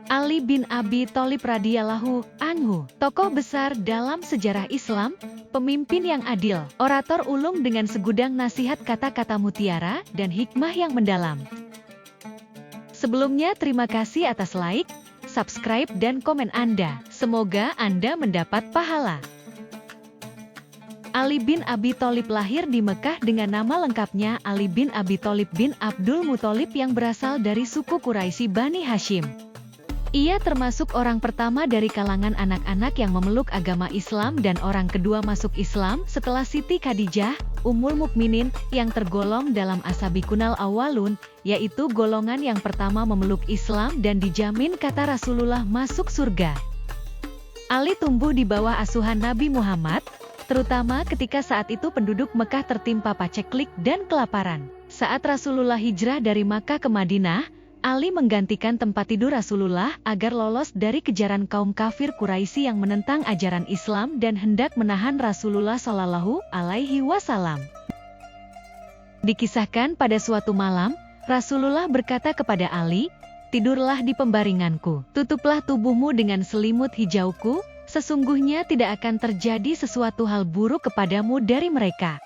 Ali bin Abi Thalib radhiyallahu anhu, tokoh besar dalam sejarah Islam, pemimpin yang adil, orator ulung dengan segudang nasihat kata-kata mutiara dan hikmah yang mendalam. Sebelumnya terima kasih atas like, subscribe dan komen Anda. Semoga Anda mendapat pahala. Ali bin Abi Thalib lahir di Mekah dengan nama lengkapnya Ali bin Abi Thalib bin Abdul Muthalib yang berasal dari suku Quraisy Bani Hashim. Ia termasuk orang pertama dari kalangan anak-anak yang memeluk agama Islam dan orang kedua masuk Islam setelah Siti Khadijah, Ummul Mukminin, yang tergolong dalam As-Sabiqunal Awwalun, yaitu golongan yang pertama memeluk Islam dan dijamin kata Rasulullah masuk surga. Ali tumbuh di bawah asuhan Nabi Muhammad, terutama ketika saat itu penduduk Mekah tertimpa paceklik dan kelaparan. Saat Rasulullah hijrah dari Makkah ke Madinah, Ali menggantikan tempat tidur Rasulullah agar lolos dari kejaran kaum kafir Quraisy yang menentang ajaran Islam dan hendak menahan Rasulullah Shallallahu Alaihi Wasallam. Dikisahkan pada suatu malam, Rasulullah berkata kepada Ali, "Tidurlah di pembaringanku, tutuplah tubuhmu dengan selimut hijauku, sesungguhnya tidak akan terjadi sesuatu hal buruk kepadamu dari mereka."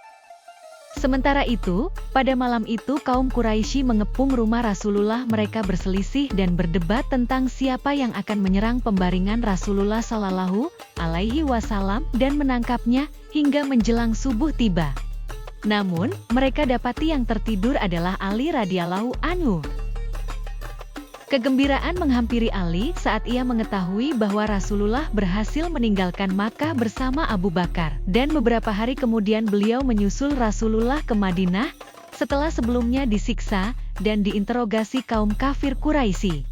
Sementara itu, pada malam itu kaum Quraisy mengepung rumah Rasulullah. Mereka berselisih dan berdebat tentang siapa yang akan menyerang pembaringan Rasulullah Shallallahu Alaihi Wasallam dan menangkapnya hingga menjelang subuh tiba. Namun, mereka dapati yang tertidur adalah Ali radhiyallahu anhu. Kegembiraan menghampiri Ali saat ia mengetahui bahwa Rasulullah berhasil meninggalkan Makkah bersama Abu Bakar. Dan beberapa hari kemudian beliau menyusul Rasulullah ke Madinah, setelah sebelumnya disiksa dan diinterogasi kaum kafir Quraisy.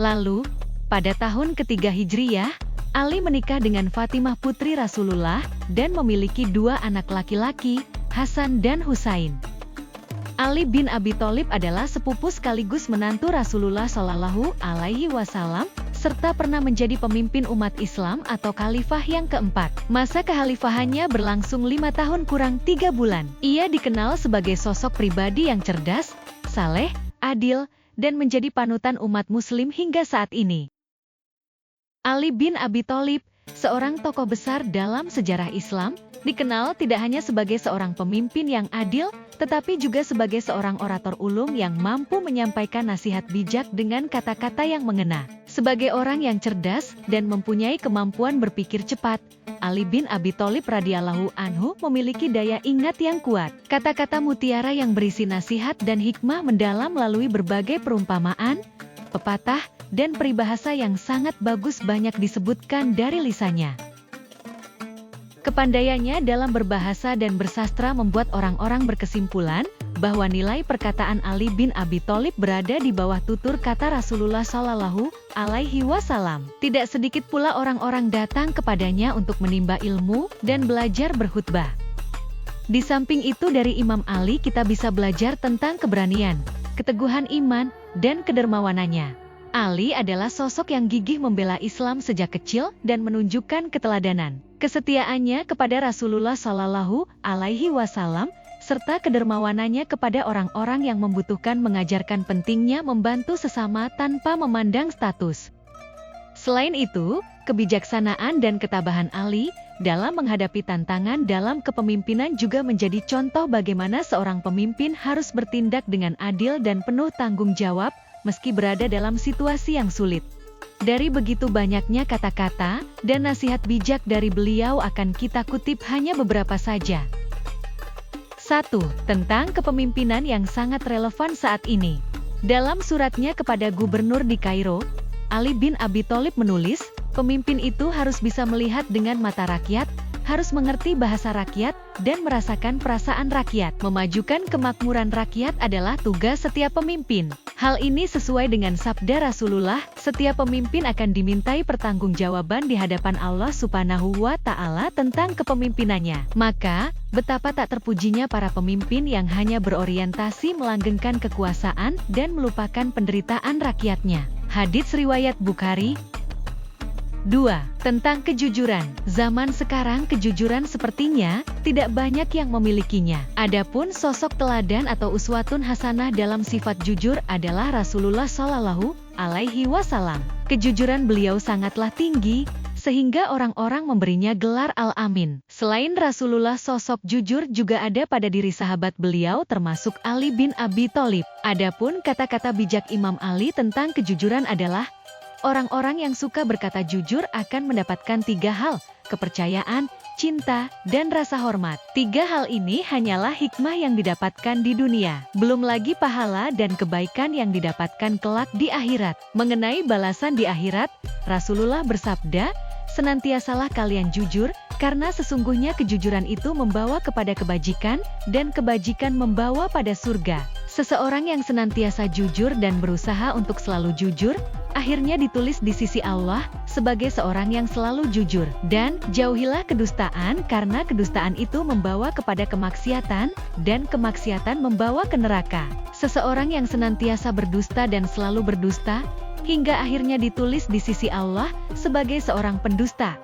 Lalu, pada tahun ketiga Hijriyah, Ali menikah dengan Fatimah putri Rasulullah dan memiliki dua anak laki-laki, Hasan dan Husain. Ali bin Abi Thalib adalah sepupu sekaligus menantu Rasulullah Shallallahu Alaihi Wasallam, serta pernah menjadi pemimpin umat Islam atau khalifah yang keempat. Masa kekhalifahannya berlangsung 5 tahun kurang 3 bulan. Ia dikenal sebagai sosok pribadi yang cerdas, saleh, adil, dan menjadi panutan umat muslim hingga saat ini. Ali bin Abi Thalib, seorang tokoh besar dalam sejarah Islam, dikenal tidak hanya sebagai seorang pemimpin yang adil, tetapi juga sebagai seorang orator ulung yang mampu menyampaikan nasihat bijak dengan kata-kata yang mengena. Sebagai orang yang cerdas dan mempunyai kemampuan berpikir cepat, Ali bin Abi Thalib radhiyallahu anhu memiliki daya ingat yang kuat. Kata-kata mutiara yang berisi nasihat dan hikmah mendalam melalui berbagai perumpamaan, pepatah, dan peribahasa yang sangat bagus banyak disebutkan dari lisannya. Kepandaiannya dalam berbahasa dan bersastra membuat orang-orang berkesimpulan bahwa nilai perkataan Ali bin Abi Thalib berada di bawah tutur kata Rasulullah Shallallahu Alaihi Wasallam. Tidak sedikit pula orang-orang datang kepadanya untuk menimba ilmu dan belajar berkhutbah. Di samping itu dari Imam Ali kita bisa belajar tentang keberanian, keteguhan iman, dan kedermawanannya. Ali adalah sosok yang gigih membela Islam sejak kecil dan menunjukkan keteladanan, kesetiaannya kepada Rasulullah Shallallahu Alaihi Wasallam, serta kedermawanannya kepada orang-orang yang membutuhkan, mengajarkan pentingnya membantu sesama tanpa memandang status. Selain itu, kebijaksanaan dan ketabahan Ali dalam menghadapi tantangan dalam kepemimpinan juga menjadi contoh bagaimana seorang pemimpin harus bertindak dengan adil dan penuh tanggung jawab, meski berada dalam situasi yang sulit. Dari begitu banyaknya kata-kata dan nasihat bijak dari beliau akan kita kutip hanya beberapa saja. 1. Tentang kepemimpinan yang sangat relevan saat ini. Dalam suratnya kepada gubernur di Kairo, Ali bin Abi Thalib menulis, pemimpin itu harus bisa melihat dengan mata rakyat, harus mengerti bahasa rakyat, dan merasakan perasaan rakyat. Memajukan kemakmuran rakyat adalah tugas setiap pemimpin. Hal ini sesuai dengan sabda Rasulullah, setiap pemimpin akan dimintai pertanggungjawaban di hadapan Allah Subhanahu wa Ta'ala tentang kepemimpinannya. Maka, betapa tak terpujinya para pemimpin yang hanya berorientasi melanggengkan kekuasaan dan melupakan penderitaan rakyatnya. Hadits riwayat Bukhari. 2. Tentang kejujuran. Zaman sekarang kejujuran sepertinya tidak banyak yang memilikinya. Adapun sosok teladan atau uswatun hasanah dalam sifat jujur adalah Rasulullah Shallallahu alaihi wasallam. Kejujuran beliau sangatlah tinggi, sehingga orang-orang memberinya gelar Al-Amin. Selain Rasulullah, sosok jujur juga ada pada diri sahabat beliau termasuk Ali bin Abi Thalib. Adapun kata-kata bijak Imam Ali tentang kejujuran adalah, orang-orang yang suka berkata jujur akan mendapatkan 3 hal, kepercayaan, cinta, dan rasa hormat. 3 hal ini hanyalah hikmah yang didapatkan di dunia. Belum lagi pahala dan kebaikan yang didapatkan kelak di akhirat. Mengenai balasan di akhirat, Rasulullah bersabda, senantiasalah kalian jujur, karena sesungguhnya kejujuran itu membawa kepada kebajikan, dan kebajikan membawa pada surga. Seseorang yang senantiasa jujur dan berusaha untuk selalu jujur, akhirnya ditulis di sisi Allah sebagai seorang yang selalu jujur. Dan jauhilah kedustaan, karena kedustaan itu membawa kepada kemaksiatan, dan kemaksiatan membawa ke neraka. Seseorang yang senantiasa berdusta dan selalu berdusta, hingga akhirnya ditulis di sisi Allah sebagai seorang pendusta.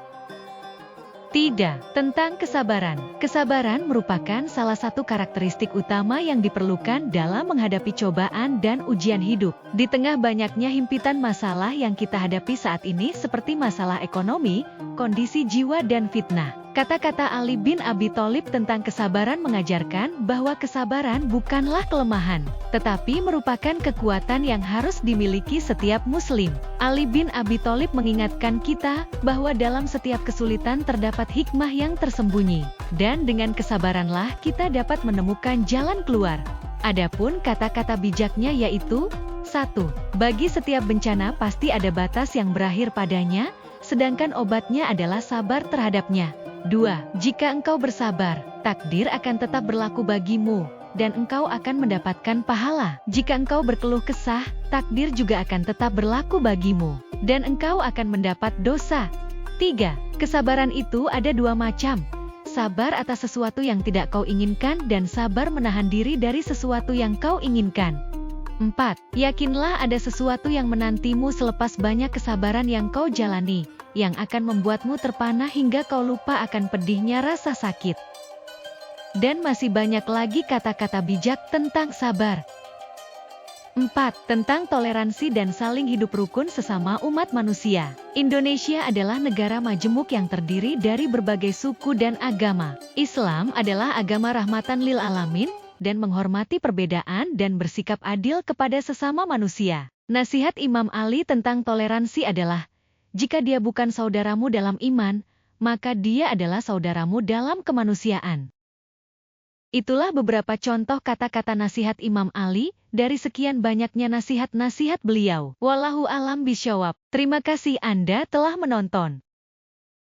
Tidak. Tentang kesabaran. Kesabaran merupakan salah satu karakteristik utama yang diperlukan dalam menghadapi cobaan dan ujian hidup. Di tengah banyaknya himpitan masalah yang kita hadapi saat ini seperti masalah ekonomi, kondisi jiwa dan fitnah. Kata-kata Ali bin Abi Thalib tentang kesabaran mengajarkan bahwa kesabaran bukanlah kelemahan, tetapi merupakan kekuatan yang harus dimiliki setiap muslim. Ali bin Abi Thalib mengingatkan kita bahwa dalam setiap kesulitan terdapat hikmah yang tersembunyi, dan dengan kesabaranlah kita dapat menemukan jalan keluar. Adapun kata-kata bijaknya yaitu, 1. Bagi setiap bencana pasti ada batas yang berakhir padanya, sedangkan obatnya adalah sabar terhadapnya. 2. Jika engkau bersabar, takdir akan tetap berlaku bagimu, dan engkau akan mendapatkan pahala. Jika engkau berkeluh kesah, takdir juga akan tetap berlaku bagimu, dan engkau akan mendapat dosa. 3. Kesabaran itu ada 2 macam. Sabar atas sesuatu yang tidak kau inginkan dan sabar menahan diri dari sesuatu yang kau inginkan. 4. Yakinlah ada sesuatu yang menantimu selepas banyak kesabaran yang kau jalani, yang akan membuatmu terpana hingga kau lupa akan pedihnya rasa sakit. Dan masih banyak lagi kata-kata bijak tentang sabar. 4. Tentang toleransi dan saling hidup rukun sesama umat manusia. Indonesia adalah negara majemuk yang terdiri dari berbagai suku dan agama. Islam adalah agama rahmatan lil alamin, dan menghormati perbedaan dan bersikap adil kepada sesama manusia. Nasihat Imam Ali tentang toleransi adalah, jika dia bukan saudaramu dalam iman, maka dia adalah saudaramu dalam kemanusiaan. Itulah beberapa contoh kata-kata nasihat Imam Ali, dari sekian banyaknya nasihat-nasihat beliau. Wallahu alam bisyawab. Terima kasih Anda telah menonton.